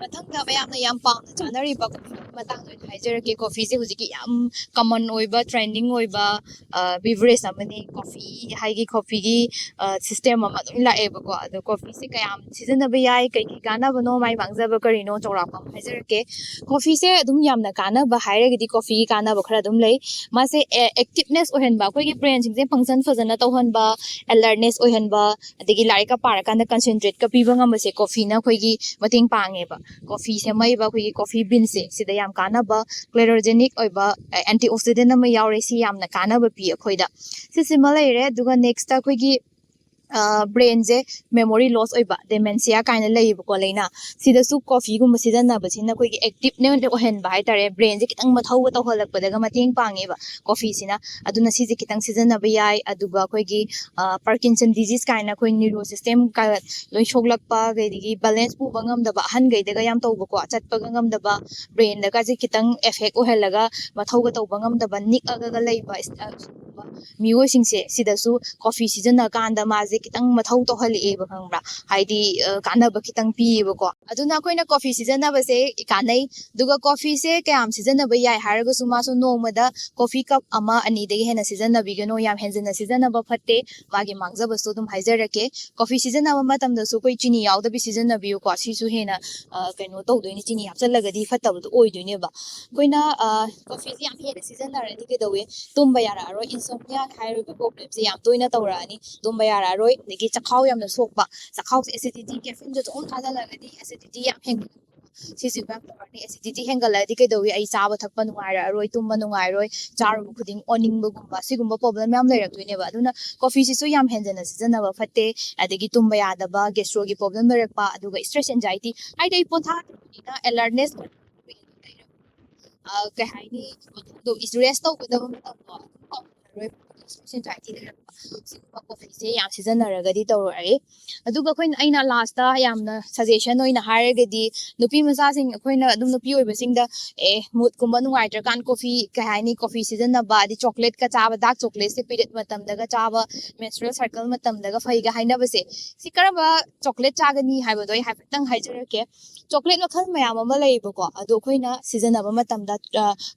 ꯃꯊꯪꯗ ꯃꯌꯥꯝꯅ ꯌꯥꯝ ꯄꯥꯝꯅ ꯆꯥꯅꯔꯤꯕ ꯃꯇꯥꯡꯗ ꯑꯣꯏꯅ ꯍꯥꯏꯖꯔꯛꯀꯦ ꯀꯣꯐꯤꯁꯦ ꯍꯧꯖꯤꯛꯀꯤ ꯌꯥꯝ ꯀꯃꯟ ꯑꯣꯏꯕ ꯇ꯭ꯔꯦꯟꯗꯤꯡ ꯑꯣꯏꯕ ꯕꯤꯚꯔꯦꯖ ꯑꯃꯅꯤ ꯀꯣꯐꯤ ꯍꯥꯏꯒꯤ ꯀꯣꯐꯤꯒꯤ ꯁꯤꯁꯇꯦꯝ ꯑꯃ ꯑꯗꯨꯝ ꯂꯥꯛꯑꯦꯕꯀꯣ ꯑꯗꯣ ꯀꯣꯐꯤꯁꯦ ꯀꯌꯥꯝ ꯁꯤꯖꯤꯟꯅꯕ ꯌꯥꯏ ꯀꯩꯒꯤ ꯀꯥꯟꯅꯕꯅꯣ ꯃꯥꯏ ꯃꯥꯡꯖꯕ ꯀꯔꯤꯅꯣ ꯆꯥꯎꯔꯥꯛꯄ ꯑꯃ ꯍꯥꯏꯖꯔꯛꯀꯦ ꯀꯣꯐꯤꯁꯦ ꯑꯗꯨꯝ ꯌꯥꯝꯅ ꯀꯥꯟꯅꯕ ꯍꯥꯏꯔꯒꯗꯤ ꯀꯣꯐꯤꯒꯤ ꯀꯥꯟꯅꯕ ꯈꯔ ꯑꯗꯨꯝ ꯂꯩ ꯃꯥꯁꯦ ꯑꯦꯛꯇꯤꯞꯅꯦꯁ ꯑꯣꯏꯍꯟꯕ ꯑꯩꯈꯣꯏꯒꯤ ꯕ꯭ꯔꯦꯟꯁꯤꯡꯁꯦ ꯐꯪꯁꯟ ꯐꯖꯅ ꯇꯧꯍꯟꯕ ꯑꯦꯂꯔꯠꯅꯦꯁ ꯑꯣꯏꯍꯟꯕ ꯑꯗꯒꯤ ꯂꯥꯏꯔꯤꯛꯀ ꯄꯥꯔꯀꯥꯟꯗ ꯀꯟꯁꯦꯟꯇ꯭ꯔꯦꯠꯀ ꯄꯤꯕ ꯉꯝꯕꯁꯦ ꯀꯣꯐꯤꯅ ꯑꯩꯈꯣꯏꯒꯤ ꯃꯇꯦꯡ ꯄꯥꯡꯉꯦꯕ ꯀꯣꯐꯤ ꯁꯦꯝꯃꯛꯏꯕ ꯑꯩꯈꯣꯏꯒꯤ ꯀꯣꯐꯤ ꯕꯤꯟꯁꯦ ꯁꯤꯗ ꯌꯥꯝ ꯀꯥꯟꯅꯕ ꯀ꯭ꯂꯦꯔꯣꯖꯦꯅꯤꯛ ꯑꯣꯏꯕ ꯑꯦꯟꯇꯤ ꯑꯣꯛꯁꯤꯗꯦꯟ ꯑꯃ ꯌꯥꯎꯔꯦ ꯁꯤ ꯌꯥꯝꯅ ꯀꯥꯟꯅꯕ ꯄꯤ ꯑꯩꯈꯣꯏꯗ ꯁꯤꯁꯤꯃ ꯂꯩꯔꯦ ꯑꯗꯨꯒ ꯅꯦꯛꯁꯇ ꯑꯩꯈꯣꯏꯒꯤ ꯕ꯭ꯔꯦꯟꯁꯦ ꯃꯦꯃꯣꯔꯤ ꯂꯣꯁ ꯑꯣꯏꯕ ꯗꯦꯃꯦꯟꯁꯤꯌꯥ ꯀꯥꯏꯅ ꯂꯩꯌꯦꯕꯀꯣ ꯂꯩꯅꯥ ꯁꯤꯗꯁꯨ ꯀꯣꯐꯤꯒꯨꯝꯕ ꯁꯤꯖꯤꯟꯅꯕꯁꯤꯅ ꯑꯩꯈꯣꯏꯒꯤ ꯑꯦꯛꯇꯤꯞꯅꯦ ꯑꯣꯏꯍꯟꯕ ꯍꯥꯏꯇꯥꯔꯦ ꯕ꯭ꯔꯦꯟꯁꯦ ꯈꯤꯇꯪ ꯃꯊꯧꯒ ꯇꯧꯍꯜꯂꯛꯄꯗꯒ ꯃꯇꯦꯡ ꯄꯥꯡꯉꯦꯕ ꯀꯣꯐꯤꯁꯤꯅ ꯑꯗꯨꯅ ꯁꯤꯁꯦ ꯈꯤꯇꯪ ꯁꯤꯖꯤꯟꯅꯕ ꯌꯥꯏ ꯑꯗꯨꯒ ꯑꯩꯈꯣꯏꯒꯤ ꯄꯥꯔꯀꯤꯟꯁꯟ ꯗꯤꯖꯤꯁ ꯀꯥꯏꯅ ꯑꯩꯈꯣꯏ ꯅ꯭ꯌꯨꯔꯣ ꯁꯤꯁꯇꯦꯝ ꯂꯣꯏ ꯁꯣꯛꯂꯛꯄ ꯑꯗꯒꯤ ꯕꯦꯂꯦꯟꯁ ꯄꯨꯕ ꯉꯝꯗꯕ ꯑꯍꯟꯈꯩꯗꯒ ꯌꯥꯝ ꯇꯧꯕꯀꯣ ꯆꯠꯄꯒ ꯉꯝꯗꯕ ꯕ꯭ꯔꯦꯟꯗꯒꯁꯦ ꯈꯤꯇꯪ ꯑꯦꯐꯦꯛ ꯑꯣꯏꯍꯜꯂꯒ ꯃꯊꯧꯒ ꯇꯧꯕ ꯉꯝꯗꯕ ꯅꯤꯛꯑꯒ ꯂꯩꯕ ꯃꯤꯑꯣꯏꯁꯤꯡꯁꯦ ꯁꯤꯗꯁꯨ ꯀꯣꯐꯤ ꯁꯤꯖꯤꯟꯅ ꯀꯥꯟꯗ ꯃꯥꯁꯦ ꯈꯤꯇꯪ ꯃꯊꯧ ꯇꯧꯍꯜꯂꯛꯑꯦꯕ ꯈꯪꯕ꯭ꯔꯥ ꯍꯥꯏꯗꯤ ꯀꯥꯟꯅꯕ ꯈꯤꯇꯪ ꯄꯤꯌꯦꯕꯀꯣ ꯑꯗꯨꯅ ꯑꯩꯈꯣꯏꯅ ꯀꯣꯐꯤ ꯁꯤꯖꯤꯟꯅꯕꯁꯦ ꯀꯥꯟꯅꯩ ꯑꯗꯨꯒ ꯀꯣꯐꯤꯁꯦ ꯀꯌꯥꯝ ꯁꯤꯖꯤꯟꯅꯕ ꯌꯥꯏ ꯍꯥꯏꯔꯒꯁꯨ ꯃꯥꯁꯨ ꯅꯣꯡꯃꯗ ꯀꯣꯐꯤ ꯀꯞ ꯑꯃ ꯑꯅꯤꯗꯒꯤ ꯍꯦꯟꯅ ꯁꯤꯖꯤꯟꯅꯕꯤꯒꯅꯨ ꯌꯥꯝ ꯍꯦꯟꯖꯤꯟꯅ ꯁꯤꯖꯤꯟꯅꯕ ꯐꯠꯇꯦ ꯃꯥꯒꯤ ꯃꯥꯡꯖꯕꯁꯨ ꯑꯗꯨꯝ ꯍꯥꯏꯖꯔꯛꯀꯦ ꯀꯣꯐꯤ ꯁꯤꯖꯤꯟꯅꯕ ꯃꯇꯝꯗꯁꯨ ꯑꯩꯈꯣꯏ ꯆꯤꯅꯤ ꯌꯥꯎꯗꯕꯤ ꯁꯤꯖꯤꯟꯅꯕꯤꯌꯨꯀꯣ ꯁꯤꯁꯨ ꯍꯦꯟꯅ ꯀꯩꯅꯣ ꯇꯧꯗꯣꯏꯅꯤ ꯆꯤꯅꯤ ꯍꯥꯞꯆꯜꯂꯒꯗꯤ ꯐꯠꯇꯕꯗꯣ ꯑꯣꯏꯗꯣꯏꯅꯦꯕ ꯑꯩꯈꯣꯏꯅ ꯀꯣꯐꯤꯁꯦ ꯌꯥꯝ ꯍꯦꯟꯅ ꯁꯤꯖꯤꯟꯅꯔꯗꯤ ꯀꯩꯗꯧꯋꯦ ꯇꯨꯝꯕ ꯌꯥꯔꯛꯑꯔꯣꯏ ꯏꯟꯁꯣꯝꯅꯤꯌꯥ ꯍꯥꯏꯔꯤꯕ ꯄ꯭ꯔꯣꯕ꯭ꯂꯦꯝꯁꯦ ꯌꯥꯝ ꯇꯣꯏꯅ ꯇꯧꯔꯛꯑꯅꯤ ꯇꯨꯝꯕ ꯌꯥꯔꯛꯑꯔꯣꯏ ꯑꯗꯒꯤ ꯆꯈꯥꯎ ꯌꯥꯝꯅ ꯁꯣꯛꯄ ꯆꯈꯥꯎꯁꯦ ꯑꯦꯁꯤꯗꯤꯇꯤ ꯀꯦꯐꯤꯟꯁꯨ ꯑꯗꯨꯝ ꯊꯥꯖꯜꯂꯒꯗꯤ ꯑꯦꯁꯤꯗꯤꯇꯤ ꯌꯥꯝ ꯍꯦꯟꯒꯠꯂꯛꯄ ꯁꯤꯁꯨ ꯌꯥꯝ ꯇꯧꯔꯅꯤ ꯑꯦꯁꯤꯗꯤꯇꯤ ꯍꯦꯟꯒꯠꯂꯛꯑꯗꯤ ꯀꯩꯗꯧꯋꯤ ꯑꯩ ꯆꯥꯕ ꯊꯛꯄ ꯅꯨꯡꯉꯥꯏꯔꯛꯑꯔꯣꯏ ꯇꯨꯝꯕ ꯅꯨꯡꯉꯥꯏꯔꯣꯏ ꯆꯥꯔꯨꯕ ꯈꯨꯗꯤꯡ ꯑꯣꯅꯤꯡꯕꯒꯨꯝꯕ ꯁꯤꯒꯨꯝꯕ ꯄ꯭ꯔꯣꯕ꯭ꯂꯦꯝ ꯌꯥꯝ ꯂꯩꯔꯛꯇꯣꯏꯅꯦꯕ ꯑꯗꯨꯅ ꯀꯣꯐꯤꯁꯤꯁꯨ ꯌꯥꯝ ꯍꯦꯟꯖꯟꯅ ꯁꯤꯖꯤꯟꯅꯕ ꯐꯠꯇꯦ ꯑꯗꯒꯤ ꯇꯨꯝꯕ ꯌꯥꯗꯕ ꯒꯦꯁꯇ꯭ꯔꯣꯒꯤ ꯄ꯭ꯔꯣꯕ꯭ꯂꯦꯝ ꯂꯩꯔꯛꯄ ꯑꯗꯨꯒ ꯏꯁꯇ꯭ꯔꯦꯁ ꯑꯦꯟꯖꯥꯏꯇꯤ ꯍꯥꯏꯗꯤ ꯑꯩ ꯄꯣꯊꯥꯗ꯭ꯔꯕꯅꯤꯅ ꯑꯦꯂꯔꯠꯅꯦꯁ ꯀꯩ ꯍꯥꯏꯅꯤ ꯔꯦꯁ ꯇꯧꯒꯗꯕ ꯃꯇꯝꯗꯣ ꯁꯤꯒꯨꯝꯕ ꯀꯣꯐꯤꯁꯦ ꯌꯥꯝ ꯁꯤꯖꯤꯟꯅꯔꯒꯗꯤ ꯇꯧꯔꯛꯑꯦ ꯑꯗꯨꯒ ꯑꯩꯅ ꯂꯥꯁꯇ ꯌꯥꯝꯅ ꯁꯖꯦꯁꯟ ꯑꯣꯏꯅ ꯍꯥꯏꯔꯒꯗꯤ ꯅꯨꯄꯤ ꯃꯆꯥꯁꯤꯡ ꯑꯩꯈꯣꯏꯅ ꯑꯗꯨꯝ ꯅꯨꯄꯤ ꯑꯣꯏꯕꯁꯤꯡꯗ ꯃꯨꯠꯀꯨꯝꯕ ꯅꯨꯡꯉꯥꯏꯇ꯭ꯔꯀꯥꯟ ꯀꯣꯐꯤ ꯀꯩ ꯍꯥꯏꯅꯤ ꯀꯣꯐꯤ ꯁꯤꯖꯤꯟꯅꯕ ꯑꯗꯩ ꯆꯣꯀ꯭ꯂꯦꯠꯀ ꯆꯥꯕ ꯗꯥꯔꯛ ꯆꯣꯀ꯭ꯂꯦꯠꯁꯦ ꯄꯤꯔꯤꯌꯠ ꯃꯇꯝꯗꯒ ꯆꯥꯕ ꯃꯦꯟꯁꯇ꯭ꯔꯨꯌꯦꯜ ꯁꯥꯏꯀꯜ ꯃꯇꯝꯗꯒ ꯐꯩꯒ ꯍꯥꯏꯅꯕꯁꯦ ꯁꯤ ꯀꯔꯝꯕ ꯆꯣꯀ꯭ꯂꯦꯠ ꯆꯥꯒꯅꯤ ꯍꯥꯏꯕꯗꯣ ꯑꯩ ꯍꯥꯏꯐꯦꯠꯇꯪ ꯍꯥꯏꯖꯔꯛꯀꯦ ꯆꯣꯀ꯭ꯂꯦꯠ ꯃꯈꯜ ꯃꯌꯥꯝ ꯑꯃ ꯂꯩꯌꯦꯕꯀꯣ ꯑꯗꯣ ꯑꯩꯈꯣꯏꯅ ꯁꯤꯖꯤꯟꯅꯕ ꯃꯇꯝꯗ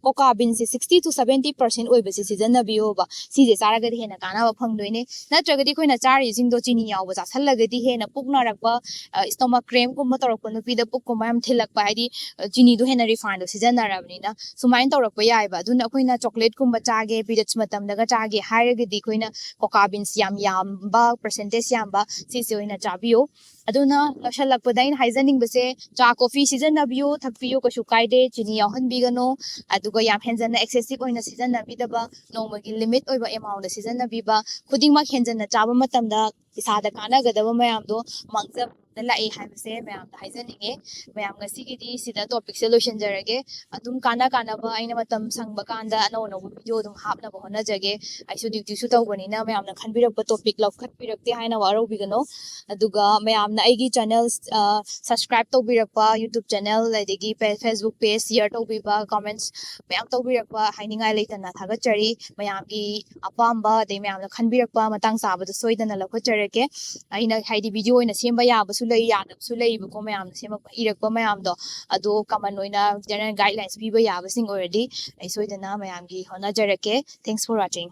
ꯀꯣꯀꯥ ꯕꯤꯟꯁꯦ 60-70% ꯑꯣꯏꯕꯁꯦ ꯁꯤꯖꯤꯟꯅꯕꯤꯌꯣꯕ ꯁꯤꯁꯦ ꯆꯥꯔꯒꯗꯤ ꯍꯦꯟꯅ ꯀꯥꯟꯅꯕ ꯐꯪꯗꯣꯏꯅꯦ ꯅꯠꯇ꯭ꯔꯒꯗꯤ ꯑꯩꯈꯣꯏꯅ ꯆꯥꯔꯤꯁꯤꯡꯗꯣ ꯆꯤꯅꯤ ꯌꯥꯎꯕ ꯆꯥꯁꯜꯂꯒꯗꯤ ꯍꯦꯟꯅ ꯄꯨꯛ ꯅꯥꯔꯛꯄ ꯏꯁꯇꯣꯃꯛ ꯀ꯭ꯔꯦꯝꯒꯨꯝꯕ ꯇꯧꯔꯛꯄ ꯅꯨꯄꯤꯗ ꯄꯨꯛꯀꯨꯝꯕ ꯌꯥꯝ ꯊꯤꯜꯂꯛꯄ ꯍꯥꯏꯗꯤ ꯆꯤꯅꯤꯗꯣ ꯍꯦꯟꯅ ꯔꯤꯐꯥꯏꯟꯗꯣ ꯁꯤꯖꯤꯟꯅꯔꯕꯅꯤ나 ꯁꯨꯃꯥꯏꯅ ꯇꯧꯔꯛꯄ ꯌꯥꯏꯕ ꯑꯗꯨꯅ ꯑꯩꯈꯣꯏꯅ ꯆꯣꯀ꯭ꯂꯦꯠꯀꯨꯝꯕ ꯆꯥꯒꯦ ꯄꯤꯔꯤꯌꯠꯁ ꯃꯇꯝꯗꯒ ꯆꯥꯒꯦ ꯍꯥꯏꯔꯒꯗꯤ ꯑꯩꯈꯣꯏꯅ ꯀꯣꯀꯥ ꯕꯤꯟꯁ ꯌꯥꯝ ꯌꯥꯝꯕ ꯄꯔꯁꯦꯟꯇꯦꯖ ꯌꯥꯝꯕ ꯁꯤꯁꯦ ꯑꯣꯏꯅ ꯆꯥꯕꯤꯌꯨ ꯑꯗꯨꯅ ꯂꯣꯏꯁꯤꯜꯂꯛꯄꯗ ꯑꯩꯅ ꯍꯥꯏꯖꯅꯤꯡꯕꯁꯦ ꯆꯥ ꯀꯣꯐꯤ ꯁꯤꯖꯤꯟꯅꯕꯤꯌꯨ ꯊꯛꯄꯤꯌꯨ ꯀꯩꯁꯨ ꯀꯥꯏꯗꯦ ꯆꯤꯅꯤ ꯌꯥꯎꯍꯟꯕꯤꯒꯅꯨ ꯑꯗꯨꯒ ꯌꯥꯝ ꯍꯦꯟꯖꯟꯅ ꯑꯦꯛꯁꯦꯁꯤቭ ꯑꯣꯏꯅ ꯁꯤꯖꯤꯟꯅꯕꯤꯗꯕ ꯅꯣꯡꯃꯒꯤ ꯂꯤꯃꯤꯠ ꯑꯣꯏꯕ ꯑꯦꯃꯥꯎꯟꯗ ꯁꯤꯖꯤꯟꯅꯕꯤꯕ ꯈꯨꯗꯤꯡꯃꯛ ꯍꯦꯟꯖꯟꯅ ꯆꯥꯕ ꯃꯇꯝꯗ ꯏꯁꯥꯗ ꯀꯥꯟꯅꯒꯗꯕ ꯃꯌꯥꯝꯗꯣ ꯃꯥꯡꯖꯕꯗ ꯂꯥꯛꯏ ꯍꯥꯏꯕꯁꯦ ꯃꯌꯥꯝꯗ ꯍꯥꯏꯖꯅꯤꯡꯉꯦ ꯃꯌꯥꯝ ꯉꯁꯤꯒꯤꯗꯤ ꯁꯤꯗ ꯇꯣꯄꯤꯛꯁꯦ ꯂꯣꯏꯁꯤꯟꯖꯔꯒꯦ ꯑꯗꯨꯝ ꯀꯥꯟꯅꯕ ꯑꯩꯅ ꯃꯇꯝ ꯁꯪꯕ ꯀꯥꯟꯗ ꯑꯅꯧ ꯑꯅꯧꯕ ꯚꯤꯗꯤꯑꯣ ꯑꯗꯨꯝ ꯍꯥꯞꯅꯕ ꯍꯣꯠꯅꯖꯒꯦ ꯑꯩꯁꯨ ꯗ꯭ꯌꯨꯇꯤꯁꯨ ꯇꯧꯕꯅꯤꯅ ꯃꯌꯥꯝꯅ ꯈꯟꯕꯤꯔꯛꯄ ꯇꯣꯄꯤꯛ ꯂꯧꯈꯠꯄꯤꯔꯛꯇꯦ ꯍꯥꯏꯅ ꯋꯥꯔꯧꯕꯤꯒꯅꯨ ꯑꯗꯨꯒ ꯃꯌꯥꯝꯅ ꯑꯩꯒꯤ ꯆꯦꯅꯦꯜ ꯁꯕꯁꯀ꯭ꯔꯥꯏꯕ ꯇꯧꯕꯤꯔꯛꯄ ꯌꯨꯇꯨꯕ ꯆꯦꯅꯦꯜ ꯑꯗꯒꯤ ꯐꯦꯁꯕꯨꯛ ꯄꯦꯖ ꯁꯤꯌꯔ ꯇꯧꯕꯤꯕ ꯀꯃꯦꯟꯠꯁ ꯃꯌꯥꯝ ꯇꯧꯕꯤꯔꯛꯄ ꯍꯥꯏꯅꯤꯡꯉꯥꯏ ꯂꯩꯇꯅ ꯊꯥꯒꯠꯆꯔꯤ ꯃꯌꯥꯝꯒꯤ ꯑꯄꯥꯝꯕ ꯑꯗꯩ ꯃꯌꯥꯝꯅ ꯈꯟꯕꯤꯔꯛꯄ ꯃꯇꯥꯡ ꯆꯥꯕꯗ ꯁꯣꯏꯗꯅ ꯂꯧꯈꯠꯆꯔꯛꯀꯦ ꯑꯩꯅ ꯍꯥꯏꯗꯤ ꯚꯤꯗꯤꯑꯣ ꯑꯣꯏꯅ ꯁꯦꯝꯕ ꯌꯥꯕꯁꯨ ꯂꯩ ꯌꯥꯗꯕꯁꯨ ꯂꯩꯌꯦꯕꯀꯣ ꯃꯌꯥꯝꯅ ꯁꯦꯝꯃꯛꯄ ꯏꯔꯛꯄ ꯃꯌꯥꯝꯗꯣ ꯑꯗꯣ ꯀꯃꯟ ꯑꯣꯏꯅ ꯖꯦꯅꯔꯦꯜ ꯒꯥꯏꯗꯂꯥꯏꯟꯁ ꯄꯤꯕ ꯌꯥꯕꯁꯤꯡ ꯑꯣꯏꯔꯗꯤ ꯑꯩ ꯁꯣꯏꯗꯅ ꯃꯌꯥꯝꯒꯤ ꯍꯣꯠꯅꯖꯔꯛꯀꯦ ꯊꯦꯡꯛꯁ ꯐꯣꯔ ꯋꯥꯆꯤꯡ